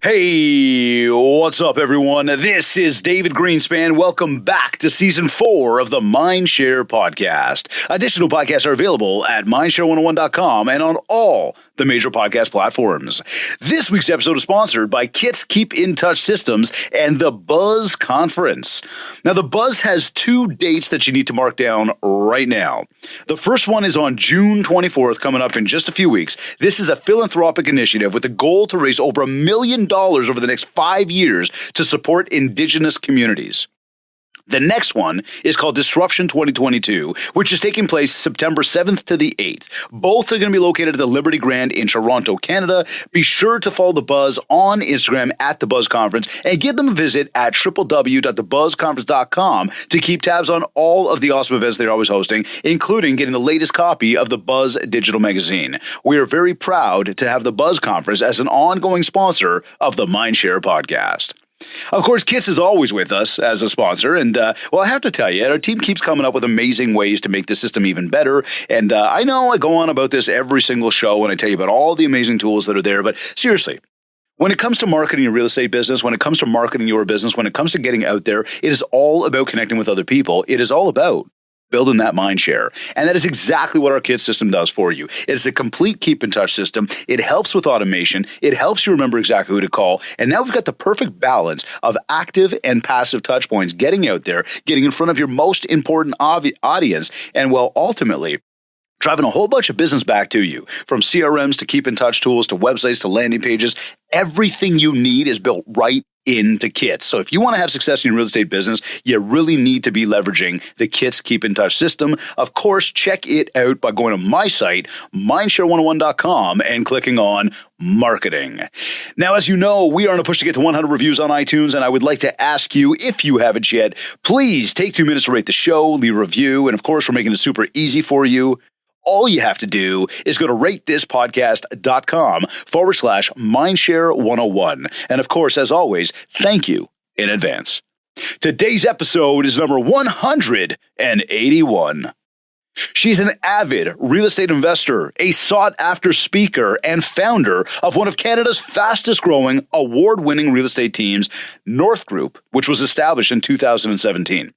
Hey, what's up, everyone? This is David Greenspan. Welcome back to Season 4 of the Mindshare Podcast. Additional podcasts are available at mindshare101.com and on all the major podcast platforms. This week's episode is sponsored by Kit's Keep in Touch Systems and the Buzz Conference. Now, the Buzz has two dates that you need to mark down right now. The first one is on June 24th, coming up in just a few weeks. This is a philanthropic initiative with a goal to raise over $1 million over the next 5 years to support Indigenous communities. The next one is called Disruption 2022, which is taking place September 7th to the 8th. Both are going to be located at the Liberty Grand in Toronto, Canada. Be sure to follow The Buzz on Instagram at The Buzz Conference and give them a visit at www.thebuzzconference.com to keep tabs on all of the awesome events they're always hosting, including getting the latest copy of the Buzz digital magazine. We are very proud to have The Buzz Conference as an ongoing sponsor of the Mindshare podcast. Of course, Kits is always with us as a sponsor, and I have to tell you, our team keeps coming up with amazing ways to make the system even better, and I know I go on about this every single show when I tell you about all the amazing tools that are there, but seriously, when it comes to marketing your real estate business, when it comes to marketing your business, when it comes to getting out there, it is all about connecting with other people. It is all about building that mind share. And that is exactly what our Kids system does for you. It's a complete keep in touch system. It helps with automation. It helps you remember exactly who to call. And now we've got the perfect balance of active and passive touch points, getting out there, getting in front of your most important audience, and ultimately driving a whole bunch of business back to you. From CRMs to keep in touch tools to websites to landing pages, everything you need is built right into Kits. So if you want to have success in your real estate business, you really need to be leveraging the Kits Keep in Touch system. Of course, check it out by going to my site, mindshare101.com, and clicking on marketing. Now, as you know, we are on a push to get to 100 reviews on iTunes, and I would like to ask you, if you haven't yet, please take 2 minutes to rate the show, leave a review, and of course, we're making it super easy for you. All you have to do is go to ratethispodcast.com/mindshare101. And of course, as always, thank you in advance. Today's episode is number 181. She's an avid real estate investor, a sought-after speaker, and founder of one of Canada's fastest-growing, award-winning real estate teams, North Group, which was established in 2017.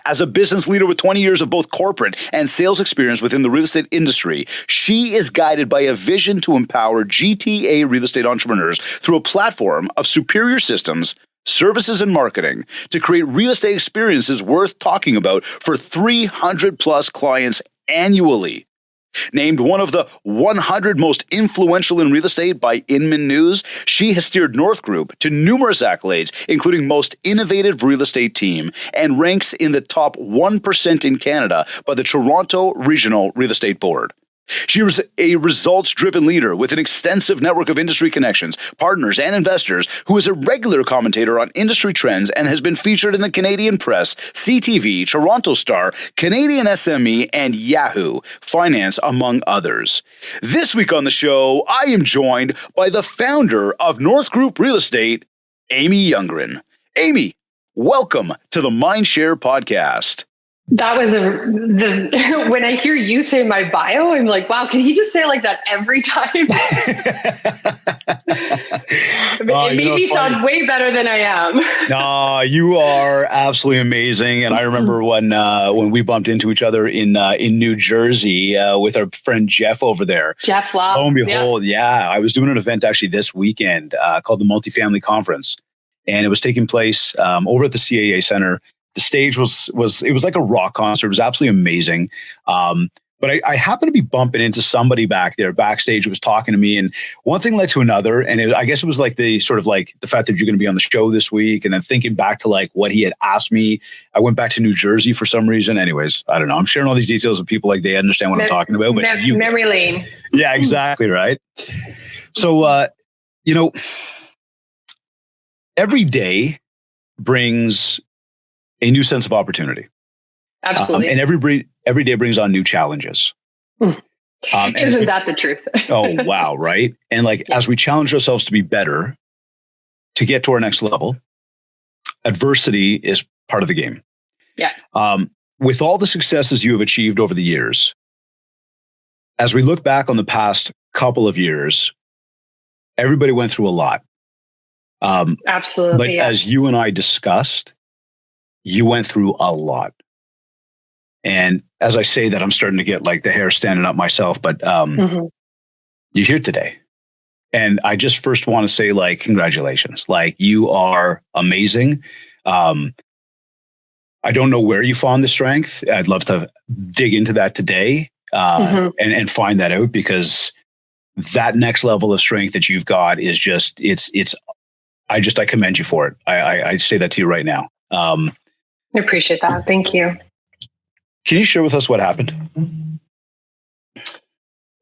As a business leader with 20 years of both corporate and sales experience within the real estate industry, she is guided by a vision to empower GTA real estate entrepreneurs through a platform of superior systems, services, and marketing to create real estate experiences worth talking about for 300 plus clients annually. Named one of the 100 most influential in real estate by Inman News, she has steered North Group to numerous accolades, including most innovative real estate team, and ranks in the top 1% in Canada by the Toronto Regional Real Estate Board. She was a results-driven leader with an extensive network of industry connections, partners, and investors who is a regular commentator on industry trends and has been featured in the Canadian Press, CTV, Toronto Star, Canadian SME, and Yahoo Finance, among others. This week on the show, I am joined by the founder of North Group Real Estate, Amy Youngren. Amy, welcome to the Mindshare Podcast. That was when I hear you say my bio, I'm like, wow, can he just say it like that every time? It made me sound way better than I am. No, you are absolutely amazing. And I remember when we bumped into each other in New Jersey with our friend Jeff over there. Jeff, wow. Lo and behold, yeah, I was doing an event actually this weekend called the Multifamily Conference. And it was taking place over at the CAA Center. The stage was like a rock concert. It was absolutely amazing. But I happened to be bumping into somebody back there backstage who was talking to me, and one thing led to another. And I guess it was like the fact that you're going to be on the show this week, and then thinking back to like what he had asked me. I went back to New Jersey for some reason. Anyways, I don't know. I'm sharing all these details with people like they understand what I'm talking about. But memory lane. Yeah, exactly right. So every day brings a new sense of opportunity. Absolutely. And every day brings on new challenges. Isn't that the truth? Oh, wow. Right. And as we challenge ourselves to be better, to get to our next level, adversity is part of the game. Yeah. With all the successes you have achieved over the years, as we look back on the past couple of years, everybody went through a lot. Absolutely. But as you and I discussed, you went through a lot. And as I say that, I'm starting to get like the hair standing up myself, but you're here today. And I just first want to say, like, congratulations. Like, you are amazing. I don't know where you found the strength. I'd love to dig into that today and find that out, because that next level of strength that you've got is just, I commend you for it. I say that to you right now. I appreciate that. Thank you. Can you share with us what happened?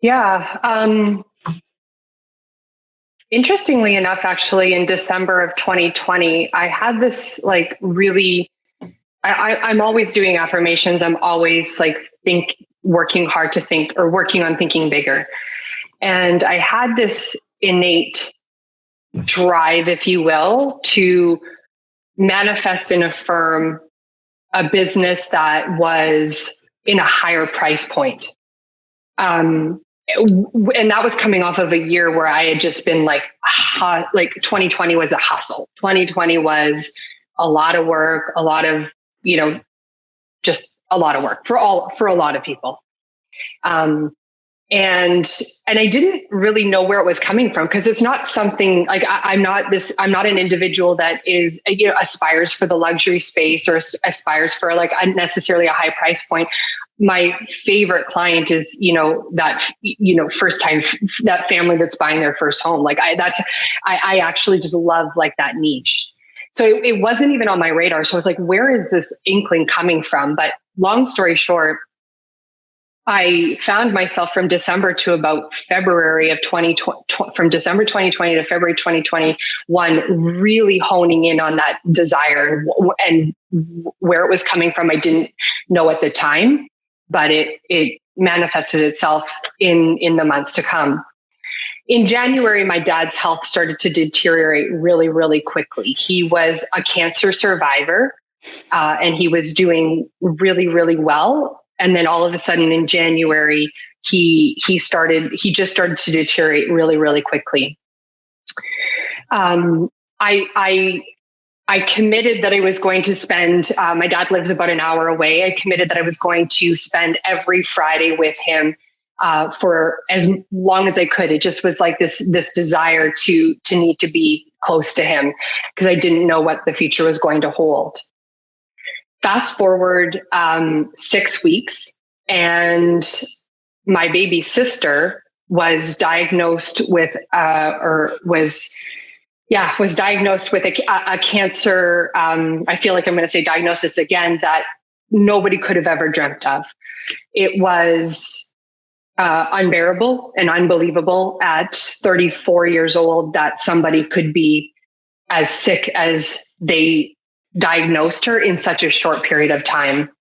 Yeah. Interestingly enough, actually, in December of 2020, I had this like really, I'm always doing affirmations. I'm always like working hard to think, or working on thinking bigger. And I had this innate drive, if you will, to manifest and affirm a business that was in a higher price point. And that was coming off of a year where I had just been like 2020 was a hustle. 2020 was a lot of work, a lot of, just a lot of work for a lot of people. And I didn't really know where it was coming from, because it's not something like I'm not an individual that is, aspires for the luxury space or aspires for like necessarily a high price point. My favorite client is, that, first time, that family that's buying their first home. Like I actually just love like that niche. So it wasn't even on my radar. So I was like, where is this inkling coming from? But long story short, I found myself from December to about February of 2020, from December 2020 to February 2021, really honing in on that desire, and where it was coming from. I didn't know at the time, but it manifested itself in the months to come. In January, my dad's health started to deteriorate really, really quickly. He was a cancer survivor, and he was doing really, really well. And then all of a sudden in January, he just started to deteriorate really, really quickly. I committed that I was going to spend, my dad lives about an hour away. I committed that I was going to spend every Friday with him for as long as I could. It just was like this desire to need to be close to him, because I didn't know what the future was going to hold. Fast forward 6 weeks, and my baby sister was diagnosed with, was diagnosed with a cancer. I feel like I'm going to say diagnosis again, that nobody could have ever dreamt of. It was unbearable and unbelievable at 34 years old that somebody could be as sick as they diagnosed her in such a short period of time.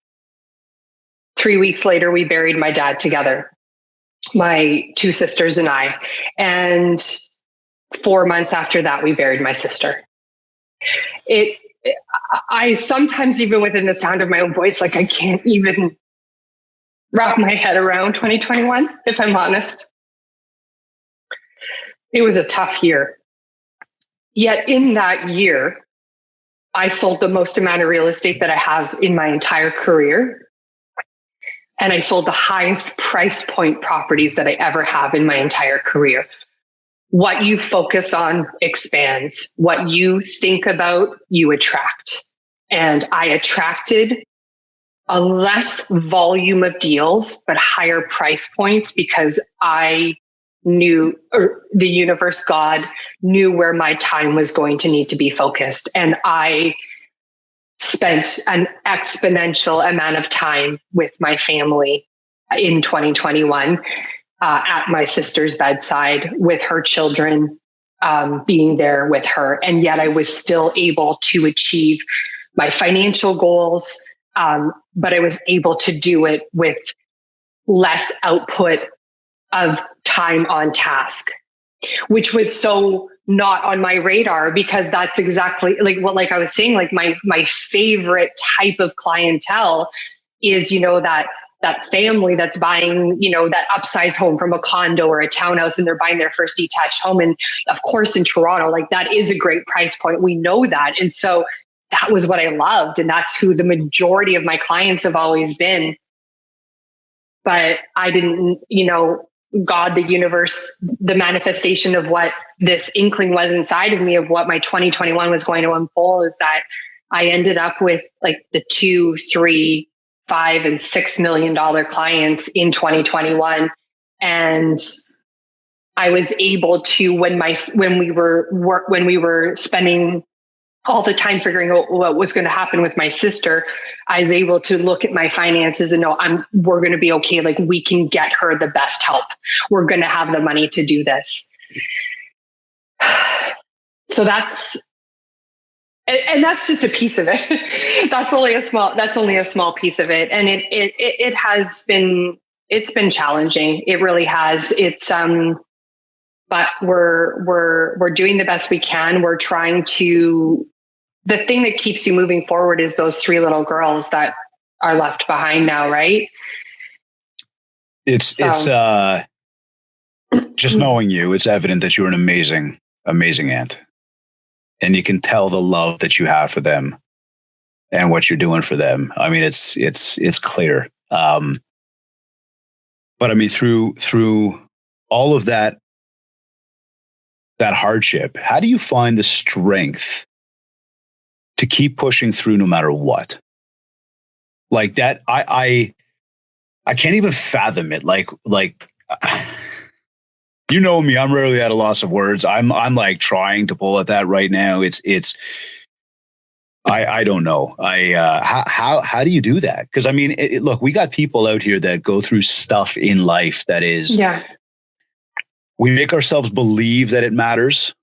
3 weeks later, we buried my dad together, my two sisters and I. And 4 months after that, we buried my sister. I sometimes, even within the sound of my own voice, like I can't even wrap my head around 2021, if I'm honest. It was a tough year. Yet in that year, I sold the most amount of real estate that I have in my entire career. And I sold the highest price point properties that I ever have in my entire career. What you focus on expands. What you think about, you attract. And I attracted a less volume of deals, but higher price points, because I knew, or the universe, God knew where my time was going to need to be focused. And I spent an exponential amount of time with my family in 2021, at my sister's bedside with her children, being there with her. And yet I was still able to achieve my financial goals. But I was able to do it with less output of time on task, which was so not on my radar, because that's exactly like I was saying, like my favorite type of clientele is, that that family that's buying, that upsize home from a condo or a townhouse, and they're buying their first detached home. And of course, in Toronto, like that is a great price point. We know that. And so that was what I loved. And that's who the majority of my clients have always been. But I didn't, God, the universe, the manifestation of what this inkling was inside of me of what my 2021 was going to unfold is that I ended up with like the $2, $3, $5, and $6 million clients in 2021. And I was able to, when we were spending all the time figuring out what was going to happen with my sister, I was able to look at my finances and know we're going to be okay. Like we can get her the best help. We're going to have the money to do this. So that's just a piece of it. That's only a small piece of it. And it's been challenging. It really has. But we're doing the best we can. We're trying to, the thing that keeps you moving forward is those 3 little girls that are left behind now, right? It's just knowing you, it's evident that you're an amazing, amazing aunt. And you can tell the love that you have for them and what you're doing for them. I mean, it's clear. But I mean, through all of that hardship, how do you find the strength to keep pushing through no matter what? Like that, I can't even fathom it. Like, you know me, I'm rarely at a loss of words. I'm like trying to pull at that right now. I don't know. How do you do that? Because I mean, look, we got people out here that go through stuff in life that is, we make ourselves believe that it matters,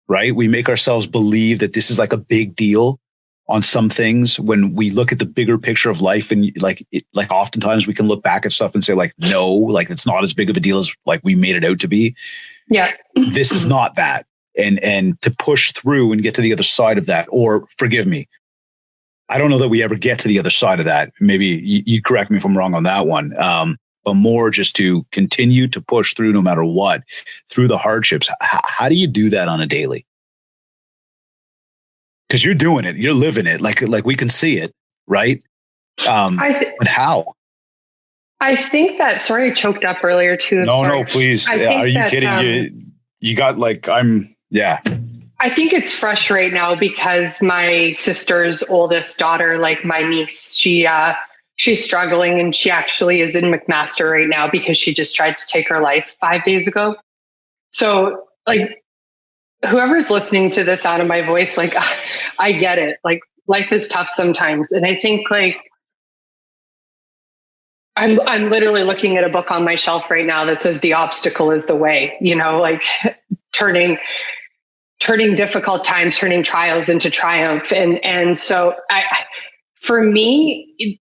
right? We make ourselves believe that this is like a big deal on some things when we look at the bigger picture of life. And like oftentimes we can look back at stuff and say like, no, like it's not as big of a deal as like we made it out to be. Yeah. This is not that. And to push through and get to the other side of that, or forgive me, I don't know that we ever get to the other side of that. Maybe you correct me if I'm wrong on that one. But more just to continue to push through no matter what, through the hardships. How do you do that on a daily? Because you're doing it, you're living it, like we can see it, right? But how? I think that, sorry, I choked up earlier too. No, please. Are you kidding? You got like, I think it's fresh right now because my sister's oldest daughter, like my niece, she's struggling, and she actually is in McMaster right now because she just tried to take her life 5 days ago. So like, whoever's listening to this out of my voice, like I get it. Like life is tough sometimes. And I think like, I'm literally looking at a book on my shelf right now that says the obstacle is the way, like turning difficult times, turning trials into triumph. And so for me,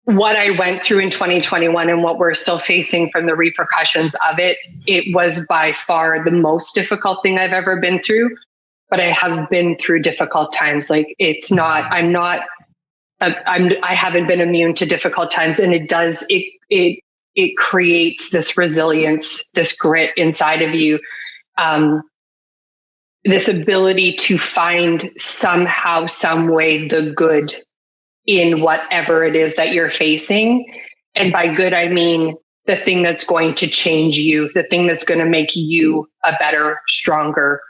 what I went through in 2021 and what we're still facing from the repercussions of it, it was by far the most difficult thing I've ever been through. But I have been through difficult times. Like I haven't been immune to difficult times, and it creates this resilience, this grit inside of you, this ability to find somehow, some way the good in whatever it is that you're facing. And by good, I mean the thing that's going to change you, the thing that's going to make you a better, stronger,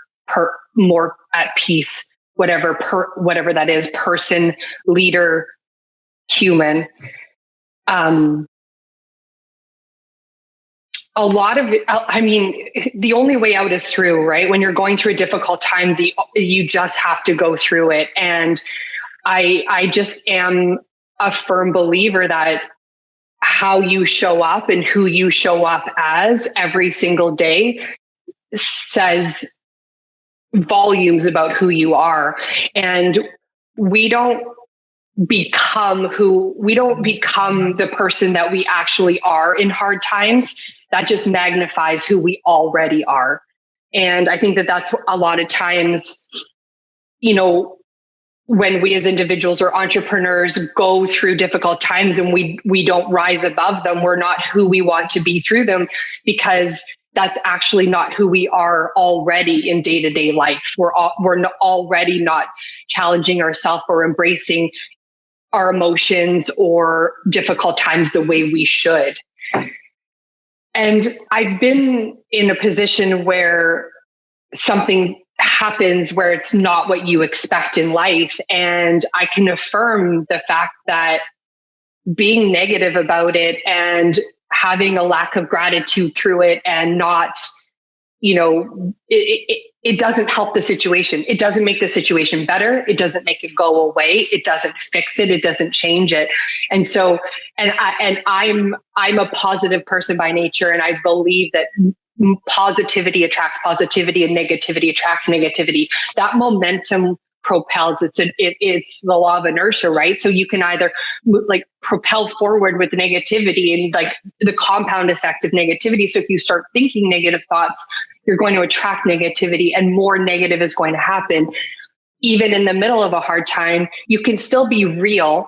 more at peace, whatever that is, person, leader, human. A lot of it, I mean, the only way out is through, right? When you're going through a difficult time, you just have to go through it. And I just am a firm believer that how you show up and who you show up as every single day says volumes about who you are. And we don't become the person that we actually are in hard times. That just magnifies who we already are. And I think that that's a lot of times, when we as individuals or entrepreneurs go through difficult times and we don't rise above them, we're not who we want to be through them, because that's actually not who we are already in day-to-day life. We're already not challenging ourselves or embracing our emotions or difficult times the way we should. And I've been in a position where something happens where it's not what you expect in life. And I can affirm the fact that being negative about it and having a lack of gratitude through it and not, it doesn't help the situation. It doesn't make the situation better. It doesn't make it go away. It doesn't fix it. It doesn't change it. And so, I'm a positive person by nature. And I believe that positivity attracts positivity and negativity attracts negativity. That momentum propels. It's the law of inertia, right? So you can either propel forward with negativity and the compound effect of negativity. So if you start thinking negative thoughts, you're going to attract negativity and more negative is going to happen. Even in the middle of a hard time, you can still be real.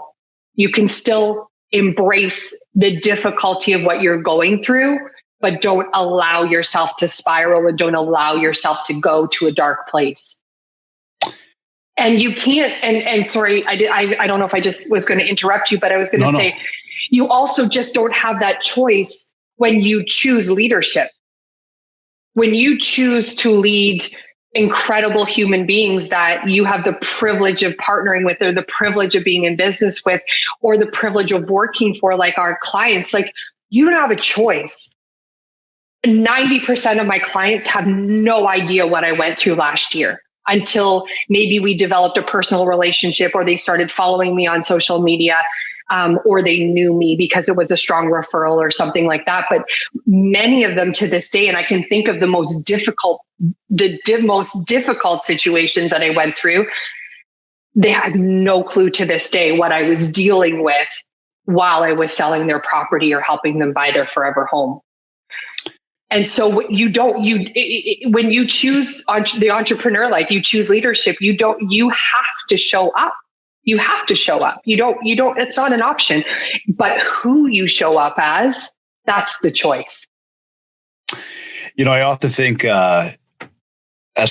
You can still embrace the difficulty of what you're going through, but don't allow yourself to spiral and don't allow yourself to go to a dark place. And you can't, and sorry, I don't know if I just was going to interrupt you, but I was going to say, you also just don't have that choice when you choose leadership. When you choose to lead incredible human beings that you have the privilege of partnering with, or the privilege of being in business with, or the privilege of working for, like our clients, you don't have a choice. 90% of my clients have no idea what I went through last year until maybe we developed a personal relationship, or they started following me on social media, or they knew me because it was a strong referral or something like that. But many of them to this day, and I can think of the most difficult situations that I went through, they had no clue to this day what I was dealing with while I was selling their property or helping them buy their forever home. And so when you choose the entrepreneur life, you choose leadership, you have to show up. You have to show up. You don't, it's not an option, but who you show up as, that's the choice. I often think, as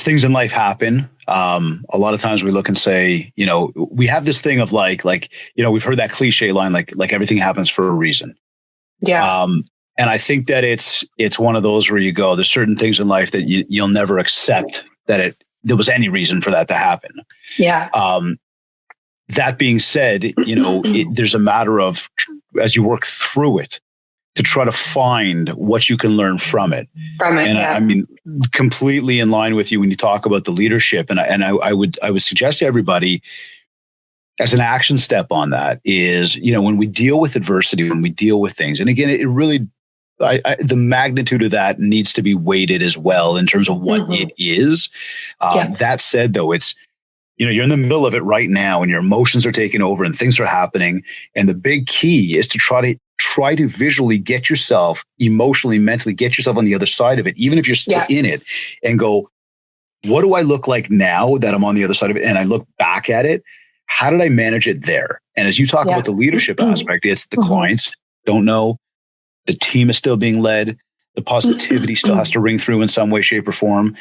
things in life happen, a lot of times we look and say, we have this thing of we've heard that cliche line, like everything happens for a reason. Yeah. And I think that it's one of those where you go, there's certain things in life that you'll never accept that there was any reason for that to happen. Yeah. That being said, there's a matter of, as you work through it, to try to find what you can learn from it. And yeah. I mean, completely in line with you when you talk about the leadership. And I would suggest to everybody, as an action step on that is, when we deal with adversity, when we deal with things, and again, it really, the magnitude of that needs to be weighted as well in terms of what it is. That said, though, it's, you're in the middle of it right now and your emotions are taking over and things are happening. And the big key is to try to visually get yourself, emotionally, mentally, get yourself on the other side of it, even if you're still in it, and go, what do I look like now that I'm on the other side of it? And I look back at it. How did I manage it there? And as you talk about the leadership aspect, it's the clients don't know. The team is still being led. The positivity still has to ring through in some way, shape, or form.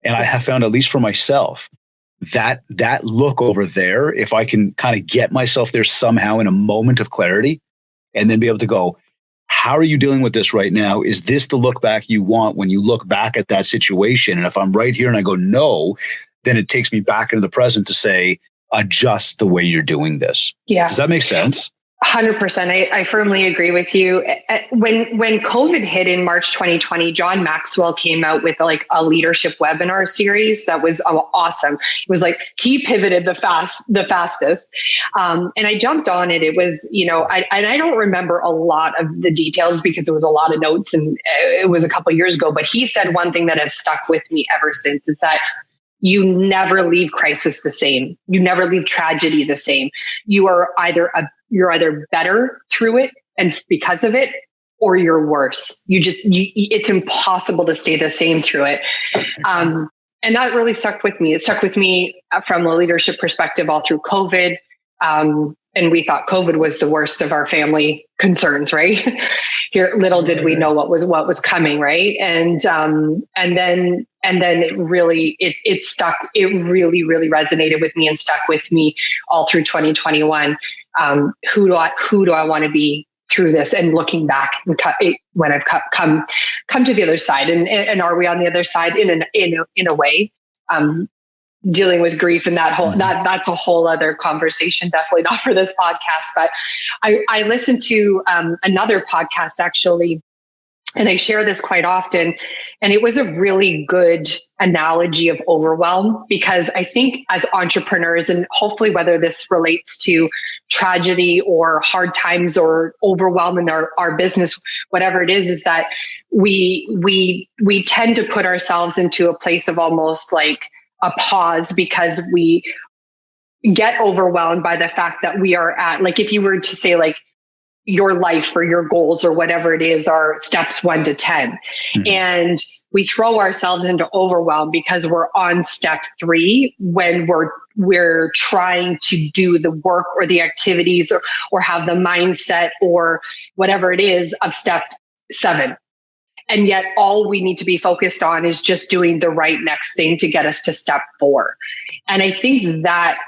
And I have found, at least for myself, that look over there, if I can kind of get myself there somehow in a moment of clarity, and then be able to go, how are you dealing with this right now? Is this the look back you want when you look back at that situation? And if I'm right here and I go, no, then it takes me back into the present to say, adjust the way you're doing this. Yeah. Does that make sense? 100%. I firmly agree with you. When COVID hit in March 2020, John Maxwell came out with a leadership webinar series that was awesome. It was he pivoted the fastest. And I jumped on it. It was, I don't remember a lot of the details because there was a lot of notes and it was a couple of years ago, but he said one thing that has stuck with me ever since is that you never leave crisis the same. You never leave tragedy the same. You're either better through it and because of it, or you're worse. It's impossible to stay the same through it. And that really stuck with me. It stuck with me from a leadership perspective all through COVID. And we thought COVID was the worst of our family concerns, right? Here, little did we know what was coming, right? And then it really stuck. It really resonated with me and stuck with me all through 2021. Who do I want to be through this? And looking back when I've come to the other side, and are we on the other side in a way? Dealing with grief and that's a whole other conversation, definitely not for this podcast. But I listened to another podcast actually, and I share this quite often, and it was a really good analogy of overwhelm, because I think as entrepreneurs, and hopefully whether this relates to tragedy or hard times or overwhelm in our business, whatever it is that we tend to put ourselves into a place of almost like a pause, because we get overwhelmed by the fact that we are at, like, if you were to say like your life or your goals or whatever it is are steps 1 to 10, mm-hmm. and we throw ourselves into overwhelm because we're on step 3 when we're trying to do the work or the activities or have the mindset or whatever it is of step 7. And yet all we need to be focused on is just doing the right next thing to get us to step 4. And I think that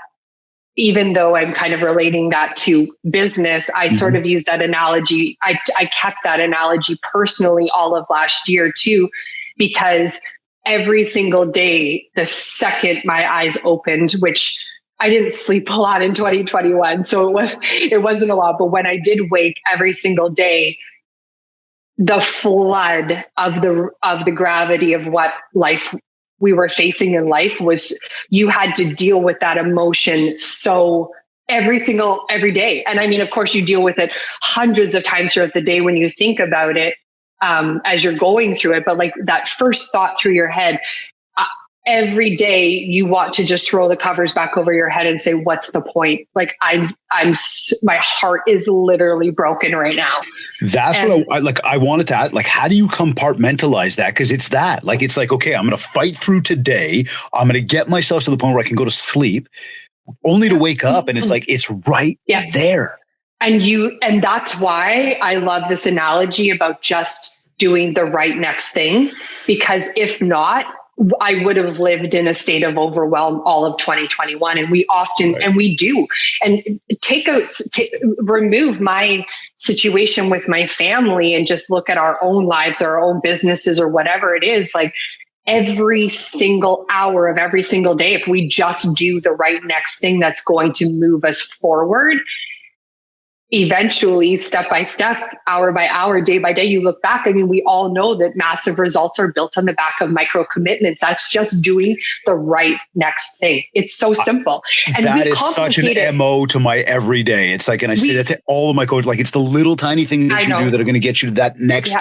even though I'm kind of relating that to business, I mm-hmm. sort of use that analogy. I kept that analogy personally all of last year too, because every single day, the second my eyes opened, which I didn't sleep a lot in 2021, so it wasn't a lot. But when I did wake every single day, the flood of the gravity of what life we were facing in life was, you had to deal with that emotion so every day. And I mean, of course, you deal with it hundreds of times throughout the day when you think about it as you're going through it. But like that first thought through your head, every day you want to just throw the covers back over your head and say, what's the point? Like my heart is literally broken right now. That's what I wanted to add. Like, how do you compartmentalize that? Cause it's that, like, it's like, okay, I'm going to fight through today. I'm going to get myself to the point where I can go to sleep only to wake up. And it's like, it's right there. And that's why I love this analogy about just doing the right next thing, because if not, I would have lived in a state of overwhelm all of 2021. And we often, right. and we do, and remove my situation with my family and just look at our own lives, our own businesses or whatever it is, like every single hour of every single day, if we just do the right next thing that's going to move us forward, eventually, step by step, hour by hour, day by day, you look back. I mean, we all know that massive results are built on the back of micro commitments. That's just doing the right next thing. It's so simple. And that is such an MO to my everyday. It's like, and I say that to all of my coaches, like it's the little tiny things that you do that are going to get you to that next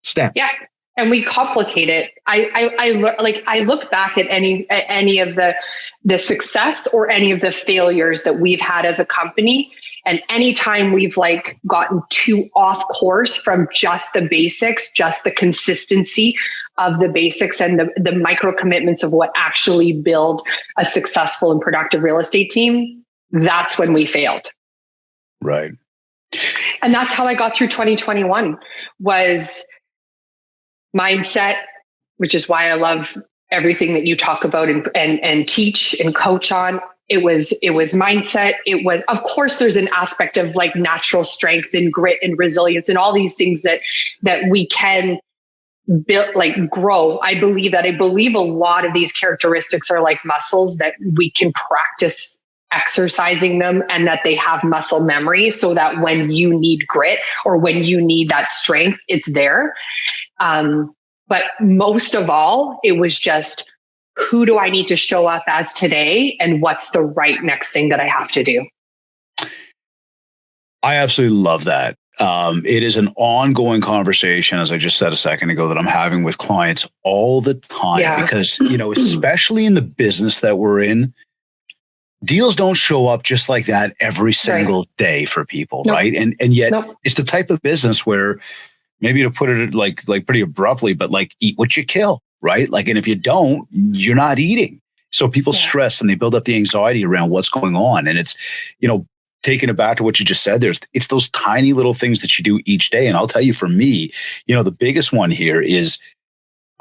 step. Yeah. And we complicate it. I look back at any of the success or any of the failures that we've had as a company. And anytime we've like gotten too off course from just the basics, just the consistency of the basics and the micro commitments of what actually build a successful and productive real estate team, that's when we failed. Right. And that's how I got through 2021 was mindset, which is why I love everything that you talk about and teach and coach on. It was mindset. It was, of course, there's an aspect of like natural strength and grit and resilience and all these things that we can build, like grow. I believe a lot of these characteristics are like muscles that we can practice exercising them, and that they have muscle memory so that when you need grit or when you need that strength, it's there. But most of all, it was just, who do I need to show up as today? And what's the right next thing that I have to do? I absolutely love that. It is an ongoing conversation, as I just said a second ago, that I'm having with clients all the time, because, especially in the business that we're in, deals don't show up just like that every single day for people. Nope. Right. And yet it's the type of business where, maybe to put it like pretty abruptly, but like eat what you kill. right? Like, and if you don't, you're not eating. So people stress and they build up the anxiety around what's going on. And it's, taking it back to what you just said, it's those tiny little things that you do each day. And I'll tell you, for me, the biggest one here is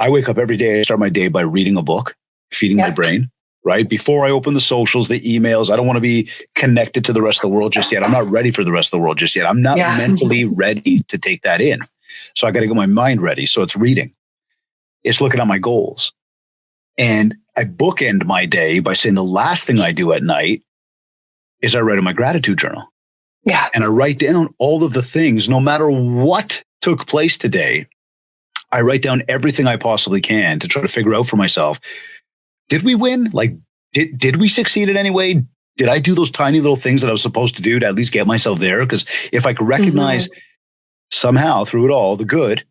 I wake up every day. I start my day by reading a book, feeding my brain, right? Before I open the socials, the emails, I don't want to be connected to the rest of the world just yet. I'm not ready for the rest of the world just yet. I'm not mentally ready to take that in. So I got to get my mind ready. So it's reading. It's looking at my goals. And I bookend my day by saying the last thing I do at night is I write in my gratitude journal. Yeah. And I write down all of the things, no matter what took place today. I write down everything I possibly can to try to figure out for myself, did we win? Like, did we succeed in any way? Did I do those tiny little things that I was supposed to do to at least get myself there? Because if I could recognize somehow through it all the good,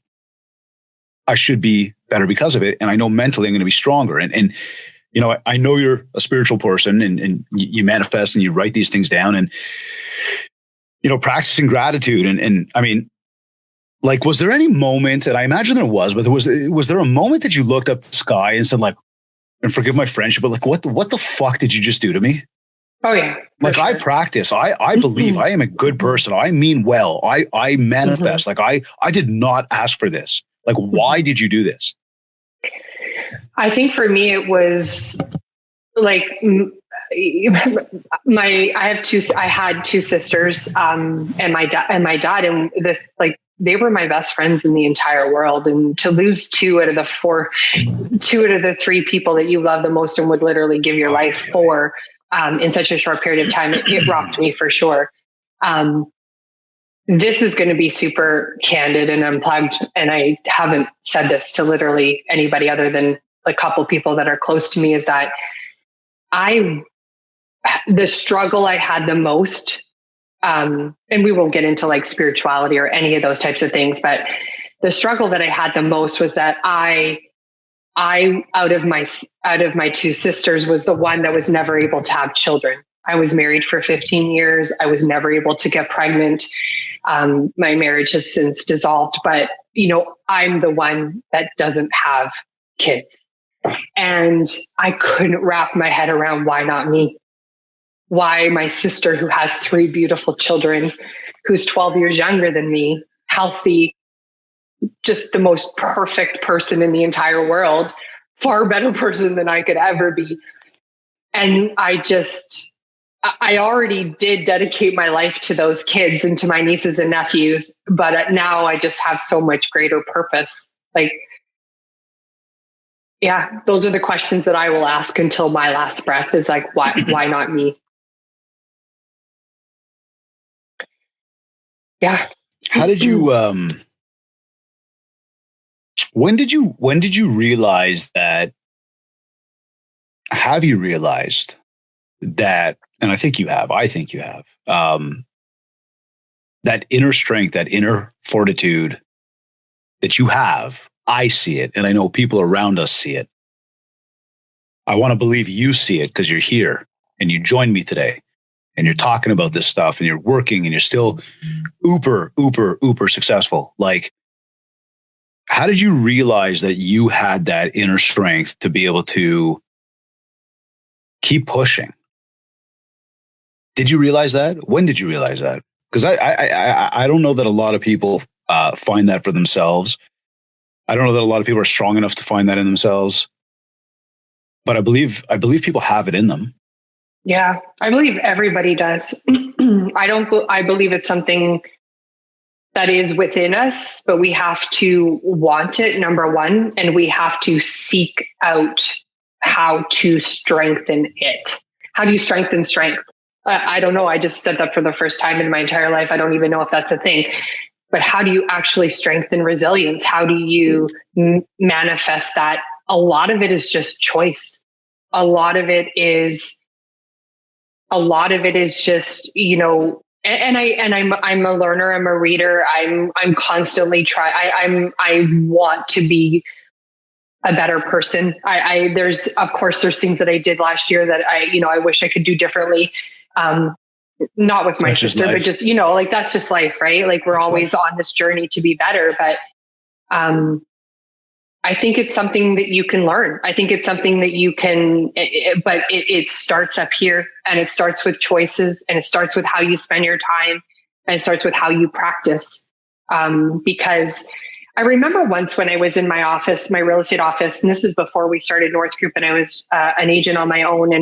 I should be better because of it. And I know mentally I'm going to be stronger. And I know you're a spiritual person and you manifest and you write these things down and, practicing gratitude. And I mean, like, was there any moment, and I imagine there was, but was there a moment that you looked up the sky and said, like, and forgive my French, but like, what the fuck did you just do to me? Oh yeah. Like, sure. I practice. I believe I am a good person. I mean well. I manifest. Like I did not ask for this. Like, why did you do this? I think for me, it was like I had two sisters, and my dad, and they were my best friends in the entire world. And to lose two out of the three people that you love the most and would literally give your life for, in such a short period of time, it rocked me for sure. This is going to be super candid and unplugged. And I haven't said this to literally anybody other than a couple people that are close to me, is that the struggle I had the most, and we won't get into like spirituality or any of those types of things, but the struggle that I had the most was that I out of my two sisters was the one that was never able to have children. I was married for 15 years. I was never able to get pregnant. My marriage has since dissolved, but I'm the one that doesn't have kids. And I couldn't wrap my head around why not me? Why my sister, who has three beautiful children, who's 12 years younger than me, healthy, just the most perfect person in the entire world, far better person than I could ever be. And I already did dedicate my life to those kids and to my nieces and nephews, but now I just have so much greater purpose. Like, yeah, those are the questions that I will ask until my last breath, is like, why not me? Yeah. How did you, when did you realize that, have you realized that, and I think you have, that inner strength, that inner fortitude that you have? I see it, and I know people around us see it. I want to believe you see it because you're here and you joined me today and you're talking about this stuff and you're working and you're still uber successful. Like, how did you realize that you had that inner strength to be able to keep pushing? Did you realize that? When did you realize that? Because I don't know that a lot of people find that for themselves. I don't know that a lot of people are strong enough to find that in themselves, but I believe people have it in them. Yeah, I believe everybody does. I believe it's something that is within us, but we have to want it, number one, and we have to seek out how to strengthen it. How do you strengthen strength? I don't know. I just said that for the first time in my entire life. I don't even know if that's a thing. But how do you actually strengthen resilience? How do you manifest that? A lot of it is just choice. A lot of it is just, and I'm a learner. I'm a reader. I'm constantly I want to be a better person. There's things that I did last year that I wish I could do differently. Not with my sister, but just, like, that's just life, right? Like, we're always on this journey to be better. But I I think it's something that you can learn. I think it's something that you can, but it starts up here, and it starts with choices, and it starts with how you spend your time, and it starts with how you practice. Because I remember once when I was in my office, my real estate office, and this is before we started North Group, and I was an agent on my own,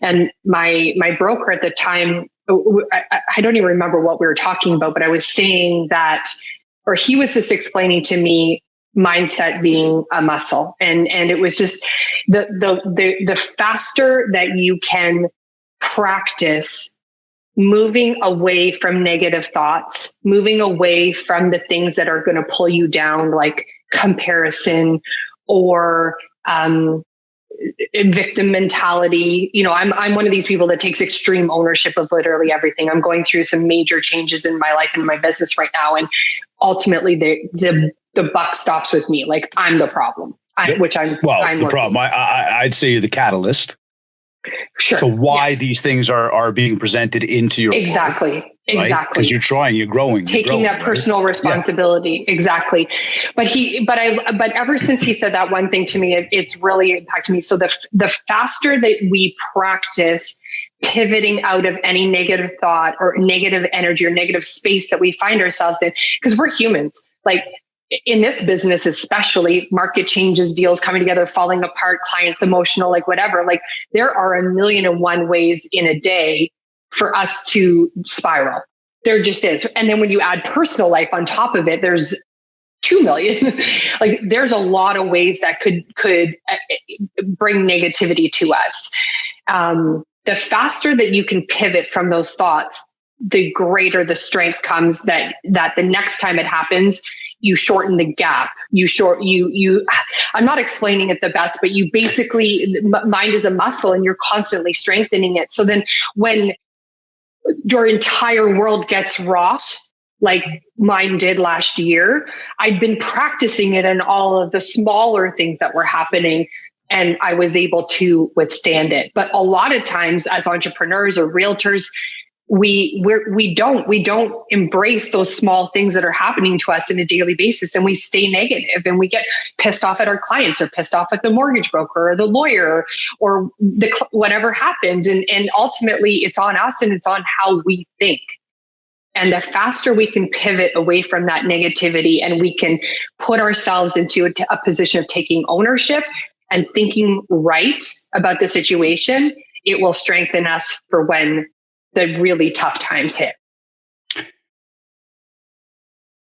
and my broker at the time, I don't even remember what we were talking about, but I was saying that, or he was just explaining to me mindset being a muscle. And it was just the faster that you can practice moving away from negative thoughts, moving away from the things that are going to pull you down, like comparison or victim mentality. I'm one of these people that takes extreme ownership of literally everything. I'm going through some major changes in my life and my business right now. And ultimately the buck stops with me. Like, I'm the problem, I'm the problem. I'd say you're the catalyst. Sure. To why these things are being presented into your exactly world, right? Because you're trying, you're growing, taking that personal responsibility. Yeah. Exactly. But ever since he said that one thing to me, it's really impacted me. So the faster that we practice pivoting out of any negative thought or negative energy or negative space that we find ourselves in, because we're humans, like in this business, especially market changes, deals coming together, falling apart, clients emotional, like whatever, like there are 1,000,001 ways in a day for us to spiral. There just is. And then when you add personal life on top of it, there's 2 million. Like there's a lot of ways that could bring negativity to us. The faster that you can pivot from those thoughts, the greater the strength comes that the next time it happens, you shorten the gap. I'm not explaining it the best, but you basically, mind is a muscle and you're constantly strengthening it. So then when your entire world gets rocked, like mine did last year, I'd been practicing it in all of the smaller things that were happening, and I was able to withstand it. But a lot of times as entrepreneurs or realtors, we don't embrace those small things that are happening to us on a daily basis, and we stay negative and we get pissed off at our clients or pissed off at the mortgage broker or the lawyer or whatever happened. And ultimately it's on us, and it's on how we think. And the faster we can pivot away from that negativity and we can put ourselves into a position of taking ownership and thinking right about the situation, it will strengthen us for when the really tough times hit.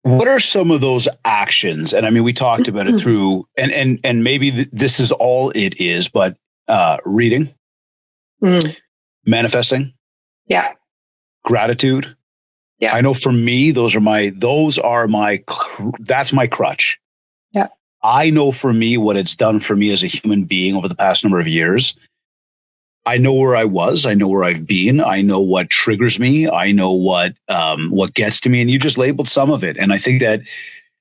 What are some of those actions? And I mean, we talked about it through, and maybe this is all it is, but reading, manifesting, gratitude. Yeah, I know for me, that's my crutch. Yeah, I know for me what it's done for me as a human being over the past number of years. I know where I was. I know where I've been. I know what triggers me. I know what gets to me. And you just labeled some of it. And I think that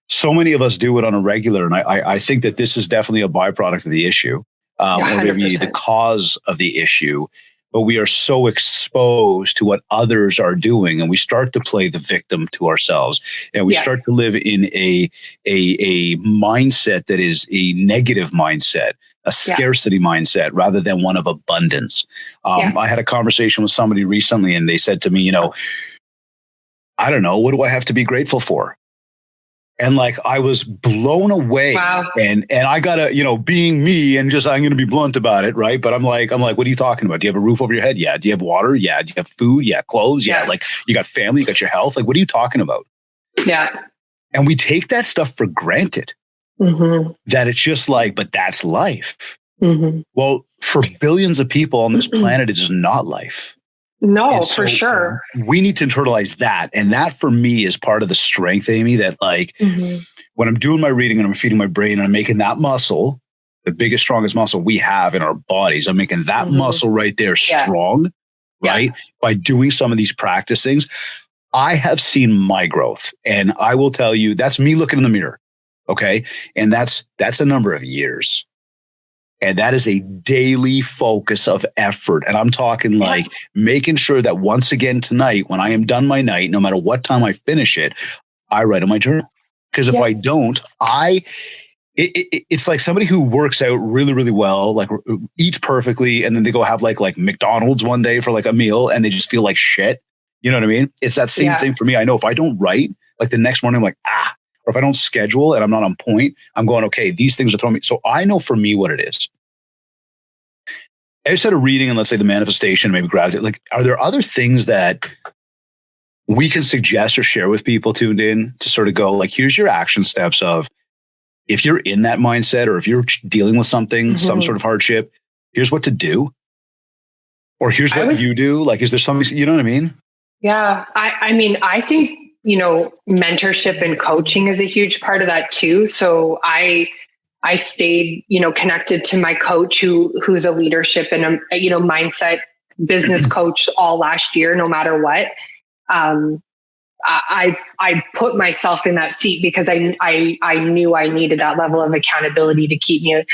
so many of us do it on a regular. And I think that this is definitely a byproduct of the issue, or maybe the cause of the issue. But we are so exposed to what others are doing, and we start to play the victim to ourselves, and we start to live in a mindset that is a negative mindset, a scarcity mindset, rather than one of abundance. I had a conversation with somebody recently, and they said to me, I don't know, what do I have to be grateful for? And like, I was blown away. Wow. And I gotta, being me, and just, I'm going to be blunt about it. Right. But I'm like, what are you talking about? Do you have a roof over your head? Yeah. Do you have water? Yeah. Do you have food? Yeah. Clothes? Yeah. Like, you got family, you got your health. Like, what are you talking about? Yeah. And we take that stuff for granted, that it's just like, but that's life. Well, for billions of people on this planet, it is not life. No, so for sure. We need to internalize that. And that for me is part of the strength, Amy, that like when I'm doing my reading and I'm feeding my brain and I'm making that muscle, the biggest, strongest muscle we have in our bodies, I'm making that muscle right there strong, right? By doing some of these practice things, I have seen my growth. And I will tell you, that's me looking in the mirror. Okay. And that's a number of years. And that is a daily focus of effort. And I'm talking like making sure that once again tonight, when I am done my night, no matter what time I finish it, I write in my journal. Because if I don't, it's like somebody who works out really, really well, like eats perfectly, and then they go have like McDonald's one day for like a meal, and they just feel like shit. You know what I mean? It's that same thing for me. I know if I don't write, like the next morning, I'm like, or if I don't schedule and I'm not on point, I'm going, okay, these things are throwing me. So I know for me what it is. Instead of reading and let's say the manifestation, maybe gratitude, like, are there other things that we can suggest or share with people tuned in to sort of go like, here's your action steps of, if you're in that mindset or if you're dealing with something, some sort of hardship, here's what to do. Or here's what you do. Like, is there something, you know what I mean? Yeah. I mean, I think, mentorship and coaching is a huge part of that too. So I stayed, connected to my coach who's a leadership and mindset business coach all last year, no matter what. I put myself in that seat because I knew I needed that level of accountability to keep me.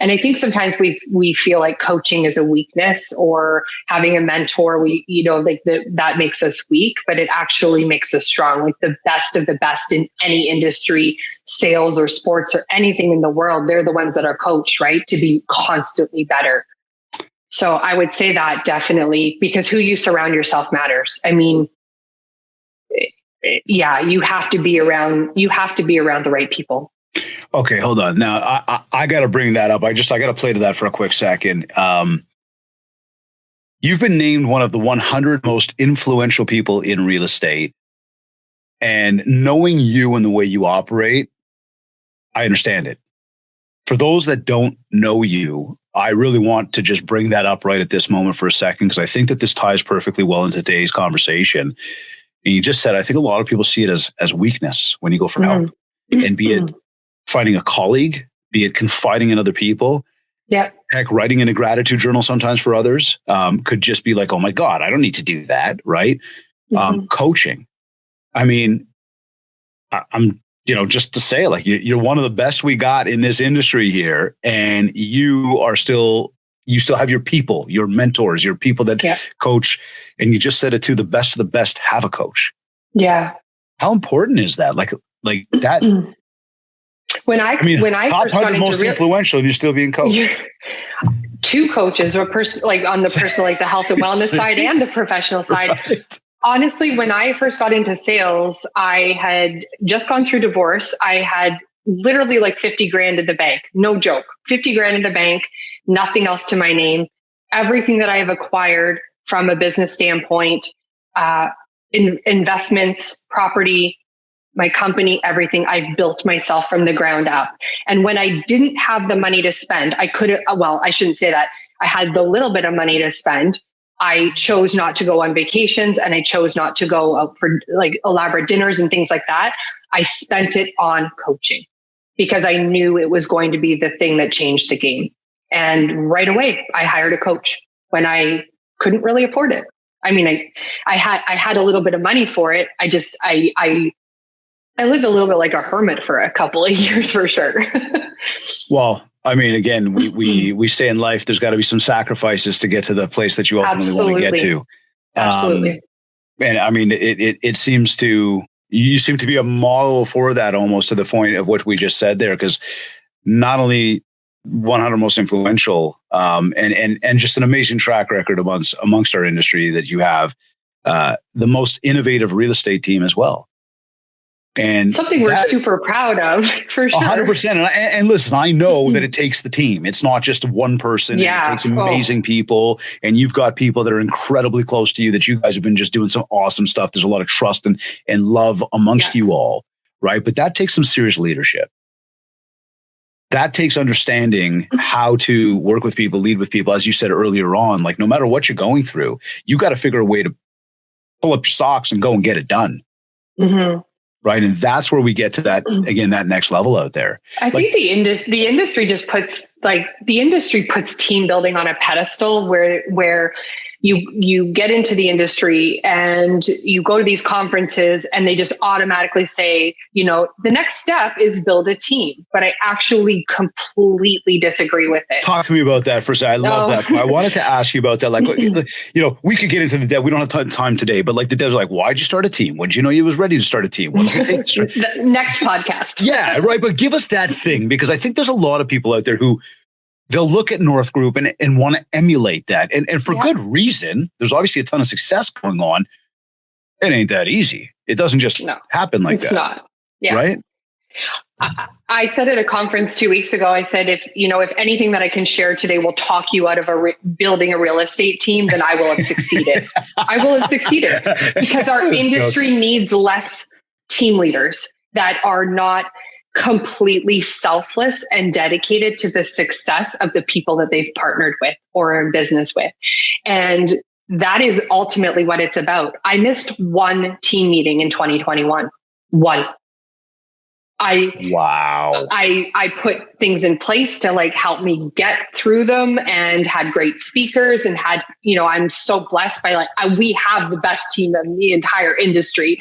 And I think sometimes we feel like coaching is a weakness or having a mentor, that makes us weak, but it actually makes us strong. Like the best of the best in any industry, sales or sports or anything in the world, they're the ones that are coached, right? To be constantly better. So I would say that definitely, because who you surround yourself matters. I mean, yeah, you have to be around the right people. Okay, hold on. Now I got to bring that up. I got to play to that for a quick second. You've been named one of the 100 most influential people in real estate, and knowing you and the way you operate, I understand it. For those that don't know you, I really want to just bring that up right at this moment for a second, because I think that this ties perfectly well into today's conversation. And you just said, I think a lot of people see it as weakness when you go for help, and be it finding a colleague, be it confiding in other people. Yeah. Heck, writing in a gratitude journal sometimes for others could just be like, oh my God, I don't need to do that. Right. Coaching. I mean, I'm, just to say, like, you're one of the best we got in this industry here. And you still have your people, your mentors, your people that coach. And you just said it too, the best of the best have a coach. Yeah. How important is that? Like that. When I top first got into most influential, and you're still being coached. Two coaches, or like on the personal, like the health and wellness side and the professional side. Right. Honestly, when I first got into sales, I had just gone through divorce. I had literally like 50 grand in the bank. No joke. 50 grand in the bank, nothing else to my name. Everything that I have acquired from a business standpoint, investments, property, my company, everything, I've built myself from the ground up. And when I didn't have the money to spend, I shouldn't say that. I had the little bit of money to spend. I chose not to go on vacations, and I chose not to go out for like elaborate dinners and things like that. I spent it on coaching because I knew it was going to be the thing that changed the game. And right away, I hired a coach when I couldn't really afford it. I mean, I had a little bit of money for it. I lived a little bit like a hermit for a couple of years for sure. Well, I mean, again, we say in life, there's got to be some sacrifices to get to the place that you ultimately want to get to. Absolutely. And I mean, it seems you seem to be a model for that, almost to the point of what we just said there, because not only 100 most influential, and just an amazing track record amongst our industry that you have, the most innovative real estate team as well. And something we're super proud of, for sure. 100%. And listen, I know that it takes the team. It's not just one person. Yeah. It takes amazing people. And you've got people that are incredibly close to you that you guys have been just doing some awesome stuff. There's a lot of trust and love amongst you all, right? But that takes some serious leadership. That takes understanding how to work with people, lead with people. As you said earlier on, like no matter what you're going through, you got to figure a way to pull up your socks and go and get it done. Mm-hmm. Right. And that's where we get to that, again, that next level out there. I think the industry just puts team building on a pedestal where you get into the industry and you go to these conferences and they just automatically say, the next step is build a team. But I actually completely disagree with it. Talk to me about that for a second. I love that. I wanted to ask you about that. Like, we could get into the dev. We don't have time today, but like the devs, like, why'd you start a team? When did you know you was ready to start a team? What does it take to start? The next podcast. Yeah, right. But give us that thing, because I think there's a lot of people out there who they'll look at North Group and want to emulate that. And for good reason. There's obviously a ton of success going on. It ain't that easy. It doesn't just happen like that. It's not. Yeah. Right? I said at a conference 2 weeks ago, I said, if anything that I can share today will talk you out of building a real estate team, then I will have succeeded. I will have succeeded, because our industry needs less team leaders that are not completely selfless and dedicated to the success of the people that they've partnered with or are in business with. And that is ultimately what it's about. I missed one team meeting in 2021. One. I put things in place to help me get through them, and had great speakers, and had, I'm so blessed by we have the best team in the entire industry.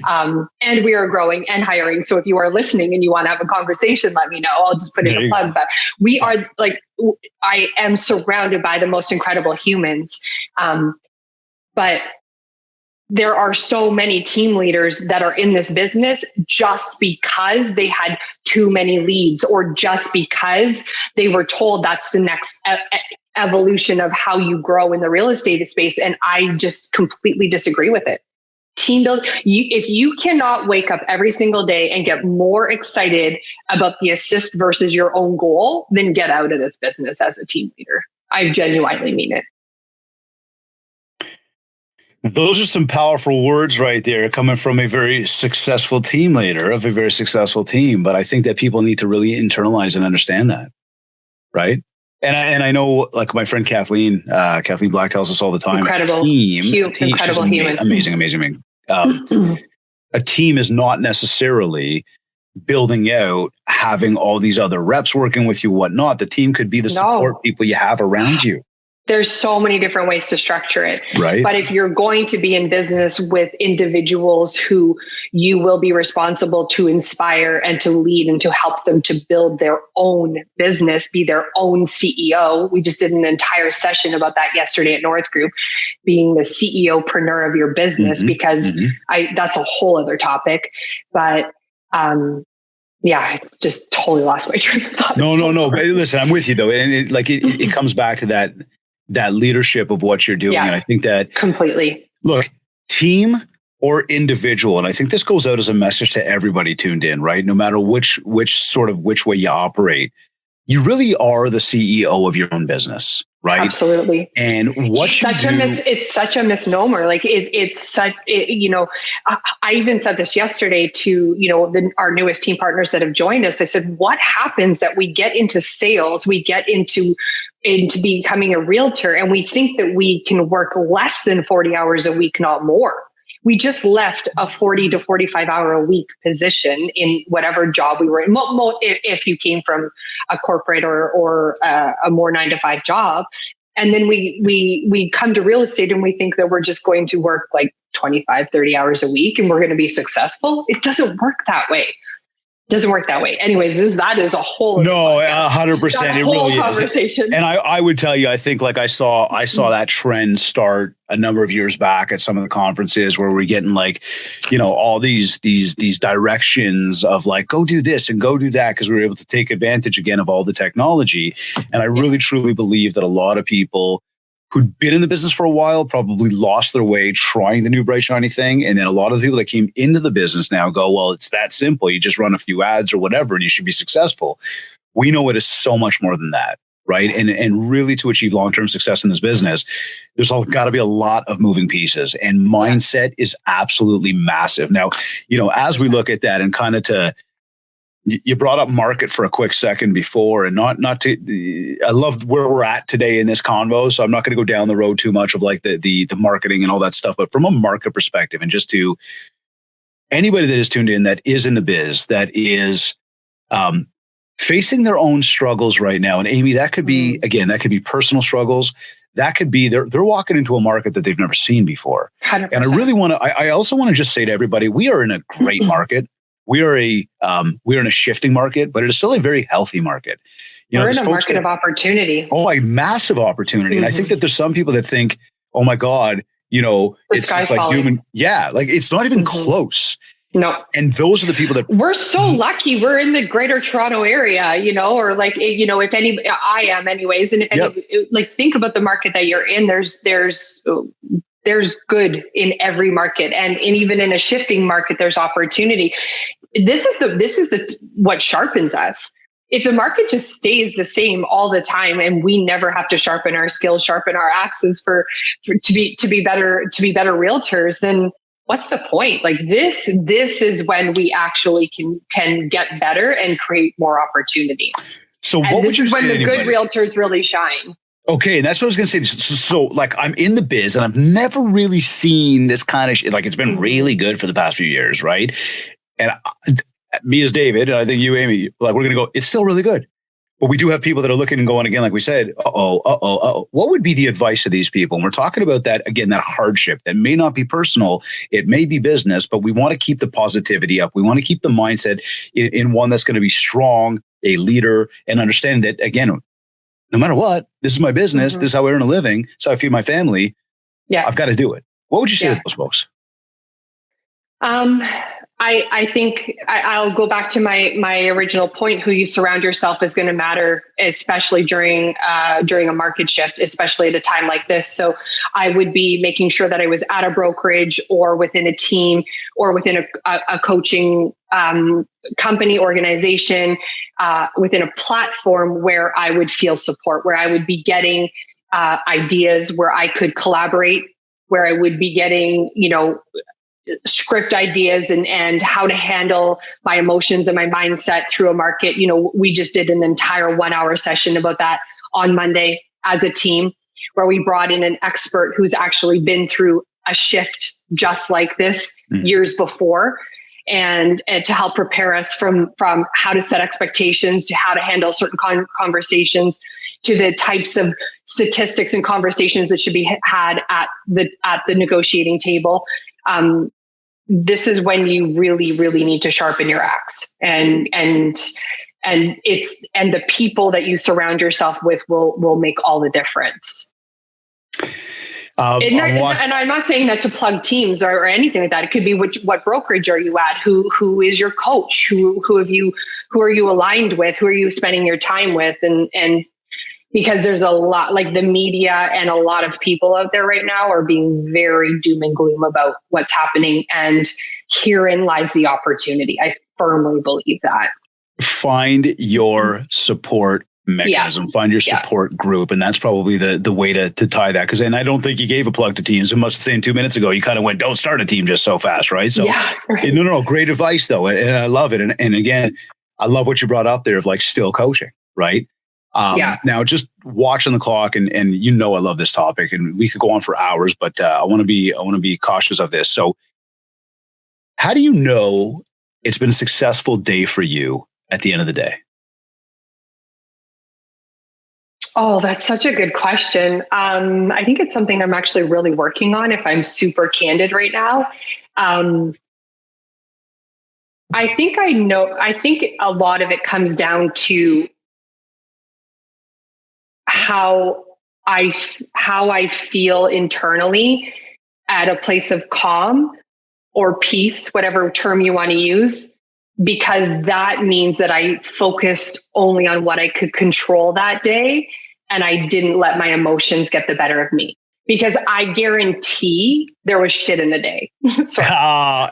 And we are growing and hiring. So if you are listening and you want to have a conversation, let me know. I'll just put in a plug. But we are I am surrounded by the most incredible humans. But there are so many team leaders that are in this business just because they had too many leads, or just because they were told that's the next evolution of how you grow in the real estate space. And I just completely disagree with it. Team build. If you cannot wake up every single day and get more excited about the assist versus your own goal, then get out of this business as a team leader. I genuinely mean it. Those are some powerful words right there, coming from a very successful team leader of a very successful team. But I think that people need to really internalize and understand that, right? And I know, like my friend Kathleen Black tells us all the time, incredible incredible human, amazing. A team is not necessarily building out, having all these other reps working with you, whatnot. The team could be the support people you have around you. There's so many different ways to structure it. Right. But if you're going to be in business with individuals who you will be responsible to inspire and to lead and to help them to build their own business, be their own CEO. We just did an entire session about that yesterday at North Group, being the CEO-preneur of your business, because that's a whole other topic. But I just totally lost my train of thought. No. But listen, I'm with you though. And it comes back to that leadership of what you're doing. Yeah, and I think that completely. Look, team or individual, and I think this goes out as a message to everybody tuned in, right? No matter which way you operate, you really are the CEO of your own business, right? Absolutely. And what it's such a misnomer. I even said this yesterday to, our newest team partners that have joined us. I said, what happens that we get into sales, we get into becoming a realtor, and we think that we can work less than 40 hours a week, not more. We just left a 40 to 45 hour a week position in whatever job we were in. If you came from a corporate or a more 9-to-5 job. And then we come to real estate and we think that we're just going to work 25, 30 hours a week and we're going to be successful. It doesn't work that way. Anyways, that is a whole 100%. It really conversation. Is. And I would tell you, I think I saw that trend start a number of years back at some of the conferences where we're getting all these directions of go do this and go do that, because we were able to take advantage again of all the technology. And I really truly believe that a lot of people who'd been in the business for a while probably lost their way trying the new bright shiny thing. And then a lot of the people that came into the business now go, well, it's that simple. You just run a few ads or whatever and you should be successful. We know it is so much more than that, right? And really, to achieve long-term success in this business, there's got to be a lot of moving pieces, and mindset is absolutely massive. Now, as we look at that, and kind of you brought up market for a quick second before, and not to, I love where we're at today in this convo. So I'm not going to go down the road too much of the marketing and all that stuff, but from a market perspective, and just to anybody that is tuned in, that is in the biz, that is facing their own struggles right now. And Amy, that could be, again, that could be personal struggles. That could be they're walking into a market that they've never seen before. 100%. And I really want to, I also want to just say to everybody, we are in a great market. We are in a shifting market, but it is still a very healthy market. We're in a market of opportunity. Oh, a massive opportunity. And I think that there's some people that think, oh my God, it's like doom. Yeah. Like it's not even close. No. And those are the people that we're so lucky. We're in the greater Toronto area, or like, if any, I am anyways. And if any, like think about the market that you're in, there's good in every market. And even in a shifting market, there's opportunity. This is what sharpens us. If the market just stays the same all the time and we never have to sharpen our skills, sharpen our axes to be better realtors, then what's the point? Like this is when we actually can get better and create more opportunity. So and this is when the good realtors really shine. Okay, and that's what I was going to say. So, like, I'm in the biz, and I've never really seen this kind of shit. Like, it's been really good for the past few years, right? And me as David, and I think you, Amy, like, we're going to go, it's still really good. But we do have people that are looking and going again, like we said, uh-oh. What would be the advice to these people? And we're talking about that, again, that hardship that may not be personal. It may be business, but we want to keep the positivity up. We want to keep the mindset in one that's going to be strong, a leader, and understand that, again, no matter what, this is my business. This is how I earn a living. So I feed my family. Yeah, I've got to do it. What would you say to those folks? I think I'll go back to my original point. Who you surround yourself is going to matter, especially during a market shift, especially at a time like this. So I would be making sure that I was at a brokerage or within a team or within a coaching company, organization, within a platform where I would feel support, where I would be getting ideas, where I could collaborate, where I would be getting, script ideas and how to handle my emotions and my mindset through a market. We just did an entire 1-hour session about that on Monday as a team, where we brought in an expert who's actually been through a shift just like this years before. And to help prepare us from how to set expectations, to how to handle certain conversations, to the types of statistics and conversations that should be had at the negotiating table. This is when you really, really need to sharpen your axe, and the people that you surround yourself with will make all the difference. And I'm not saying that to plug teams or anything like that. It could be what brokerage are you at? Who is your coach? Who are you aligned with? Who are you spending your time with? And because there's a lot, like the media and a lot of people out there right now are being very doom and gloom about what's happening. And herein lies the opportunity. I firmly believe that. Find your support mechanism, find your support group. And that's probably the way to tie that. Because then I don't think you gave a plug to teams. And much the same 2 minutes ago, you kind of went, don't start a team just so fast, right? So no, great advice though. And I love it. And again, I love what you brought up there of like still coaching, right? Now just watching the clock and I love this topic and we could go on for hours, but I want to be cautious of this. So how do you know it's been a successful day for you at the end of the day? Oh, that's such a good question. I think it's something I'm actually really working on, if I'm super candid right now. I think a lot of it comes down to how I feel internally at a place of calm or peace, whatever term you want to use, because that means that I focused only on what I could control that day. And I didn't let my emotions get the better of me, because I guarantee there was shit in the day.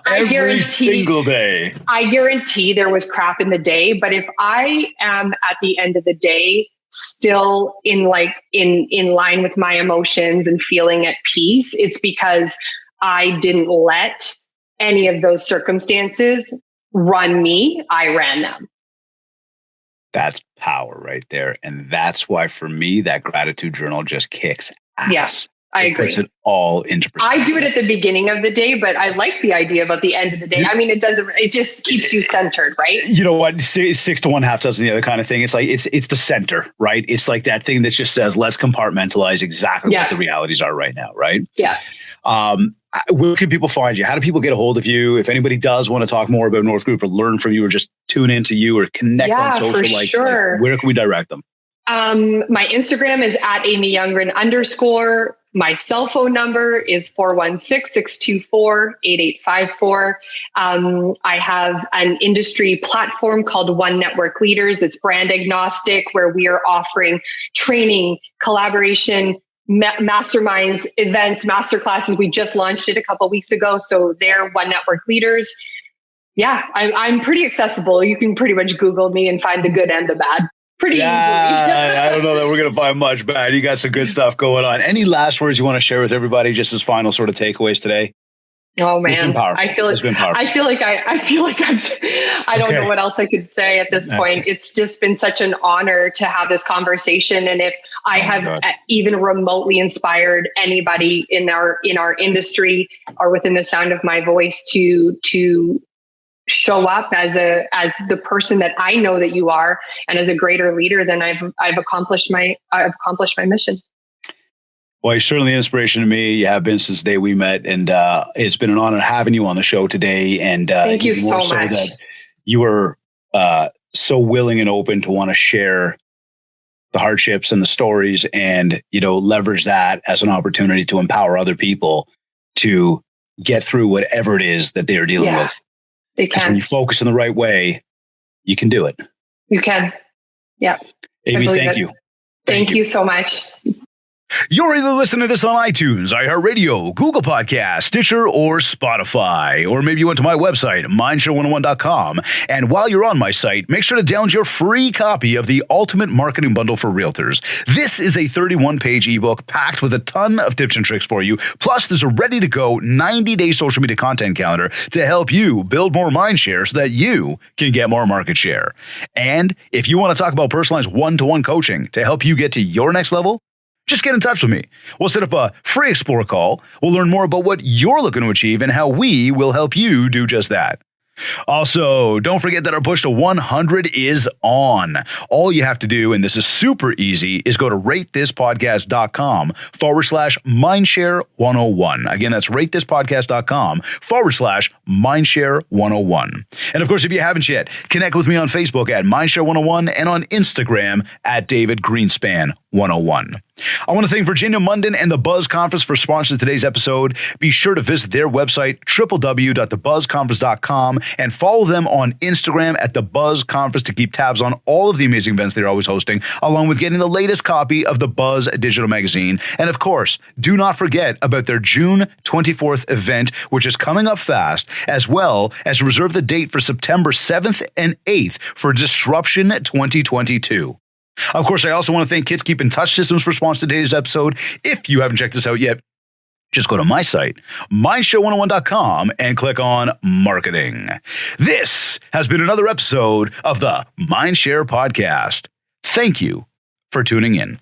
Every single day. I guarantee there was crap in the day. But if I am at the end of the day still in line with my emotions and feeling at peace, it's because I didn't let any of those circumstances run me. I ran them. That's power right there. And that's why for me, that gratitude journal just kicks ass. Yes. I It agree. puts it all into perspective. I do it at the beginning of the day, but I like the idea about the end of the day. I mean, it just keeps you centered, right? You know what? 6 to 1, half dozen the other kind of thing. It's like, it's the center, right? It's like that thing that just says, let's compartmentalize exactly what the realities are right now, right? Yeah. Where can people find you? How do people get a hold of you? If anybody does want to talk more about North Group or learn from you or just tune into you or connect on social, for sure. Where can we direct them? My Instagram is at Amy Youngren _. My cell phone number is 416-624-8854. I have an industry platform called One Network Leaders. It's brand agnostic, where we are offering training, collaboration, masterminds, events, masterclasses. We just launched it a couple of weeks ago. So they're One Network Leaders. Yeah, I'm pretty accessible. You can pretty much Google me and find the good and the bad. Pretty easily. I don't know that we're going to find much bad. You got some good stuff going on. Any last words you want to share with everybody, just as final sort of takeaways today? Oh man, I feel like I don't know what else I could say at this point. It's just been such an honor to have this conversation. And if I have even remotely inspired anybody in our industry or within the sound of my voice to show up as the person that I know that you are, and as a greater leader, then I've accomplished my mission. Well, you're certainly an inspiration to me. You have been since the day we met, and it's been an honor having you on the show today. And thank you so much. That you were so willing and open to want to share the hardships and the stories, and leverage that as an opportunity to empower other people to get through whatever it is that they are dealing with. They can. When you focus in the right way, you can do it. You can. Yeah. Amy, thank you. Thank you so much. You're either listening to this on iTunes, iHeartRadio, Google Podcasts, Stitcher, or Spotify. Or maybe you went to my website, mindshare101.com. And while you're on my site, make sure to download your free copy of the Ultimate Marketing Bundle for Realtors. This is a 31-page ebook packed with a ton of tips and tricks for you. Plus, there's a ready-to-go 90-day social media content calendar to help you build more mindshare so that you can get more market share. And if you want to talk about personalized one-to-one coaching to help you get to your next level, just get in touch with me. We'll set up a free Explore call. We'll learn more about what you're looking to achieve and how we will help you do just that. Also, don't forget that our push to 100 is on. All you have to do, and this is super easy, is go to ratethispodcast.com/mindshare101. Again, that's ratethispodcast.com/mindshare101. And of course, if you haven't yet, connect with me on Facebook at mindshare101 and on Instagram at David Greenspan 101. I want to thank Virginia Munden and the Buzz Conference for sponsoring today's episode. Be sure to visit their website, www.thebuzzconference.com, and follow them on Instagram at The Buzz Conference to keep tabs on all of the amazing events they're always hosting, along with getting the latest copy of the Buzz digital magazine. And of course, do not forget about their June 24th event, which is coming up fast, as well as reserve the date for September 7th and 8th for Disruption 2022. Of course, I also want to thank Kids Keep in Touch Systems for sponsoring today's episode. If you haven't checked this out yet, just go to my site, mindshare101.com, and click on Marketing. This has been another episode of the Mindshare Podcast. Thank you for tuning in.